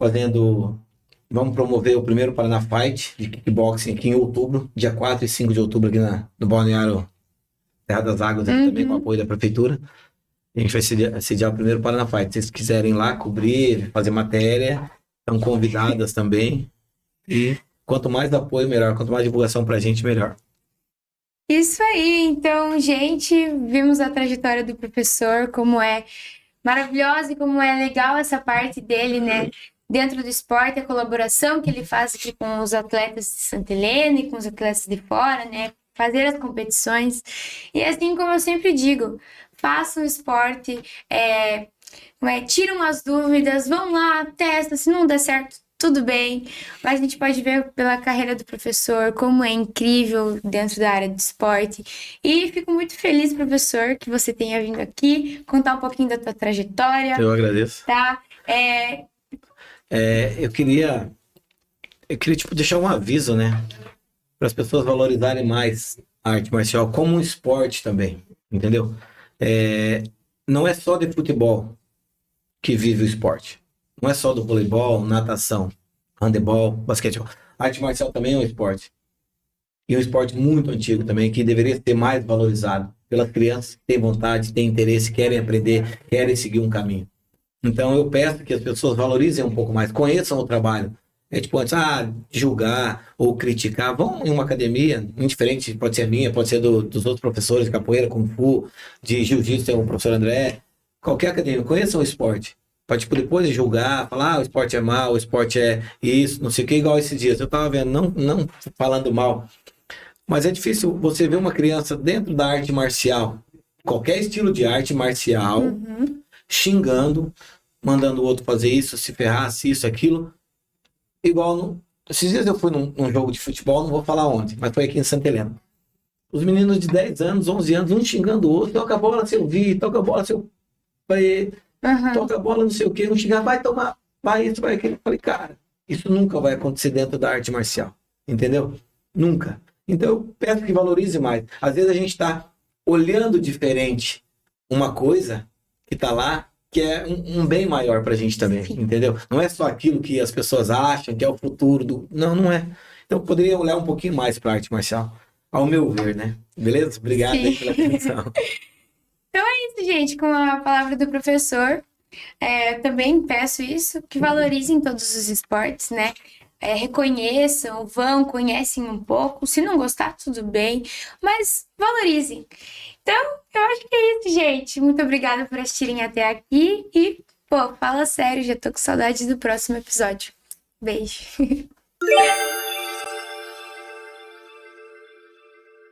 B: vamos promover o primeiro Paraná Fight de kickboxing aqui em outubro, dia 4 e 5 de outubro aqui no Balneário Terra das Águas, aqui também com apoio da prefeitura. A gente vai sediar o primeiro Paraná Fight. Se vocês quiserem ir lá cobrir, fazer matéria, estão convidadas também. E quanto mais apoio, melhor. Quanto mais divulgação pra gente, melhor.
A: Isso aí. Então, gente, vimos a trajetória do professor, como é maravilhosa e como é legal essa parte dele, né? Dentro do esporte, a colaboração que ele faz aqui com os atletas de Santa Helena e com os atletas de fora, né? fazer as competições. E assim como eu sempre digo, façam esporte, tiram as dúvidas, vão lá, testa, se não der certo, tudo bem. Mas a gente pode ver pela carreira do professor como é incrível dentro da área de esporte. E fico muito feliz, professor, que você tenha vindo aqui contar um pouquinho da tua trajetória.
B: Eu agradeço.
A: Tá?
B: Eu queria tipo, deixar um aviso, né? Para as pessoas valorizarem mais a arte marcial como um esporte também, entendeu? Não é só de futebol que vive o esporte. Não é só do voleibol, natação, handebol, basquetebol. A arte marcial também é um esporte. E um esporte muito antigo também, que deveria ser mais valorizado pelas crianças que têm vontade, têm interesse, querem aprender, querem seguir um caminho. Então eu peço que as pessoas valorizem um pouco mais, conheçam o trabalho. Tipo, antes, julgar ou criticar, vão em uma academia, indiferente, pode ser a minha, pode ser dos outros professores de capoeira, kung fu, de jiu-jitsu, tem o professor André, qualquer academia, conheçam o esporte. Para, tipo, depois de julgar, falar, o esporte é mal, o esporte é isso, não sei o que, igual esses dias. Eu tava vendo, não falando mal, mas é difícil você ver uma criança dentro da arte marcial, qualquer estilo de arte marcial, xingando, mandando o outro fazer isso, se ferrasse, isso, aquilo. Igual, esses dias eu fui num jogo de futebol, não vou falar onde, mas foi aqui em Santa Helena. Os meninos de 10 anos, 11 anos, um xingando o outro, toca a bola, seu Vi, toca a bola, seu Pai, toca a bola, não sei o quê, um xingando, vai tomar, vai isso, vai aquilo. Eu falei, cara, isso nunca vai acontecer dentro da arte marcial, entendeu? Nunca. Então eu peço que valorize mais. Às vezes a gente está olhando diferente uma coisa que está lá, que é um bem maior para a gente também, entendeu? Não é só aquilo que as pessoas acham que é o futuro do... Não é. Então eu poderia olhar um pouquinho mais para a arte marcial, ao meu ver, né? Beleza? Obrigado aí pela atenção.
A: Então é isso, gente, com a palavra do professor. Também peço isso, que valorizem todos os esportes, né? Reconheçam, conhecem um pouco. Se não gostar, tudo bem, mas valorizem. Então, eu acho que é isso, gente. Muito obrigada por assistirem até aqui. E, fala sério, já tô com saudade do próximo episódio. Beijo.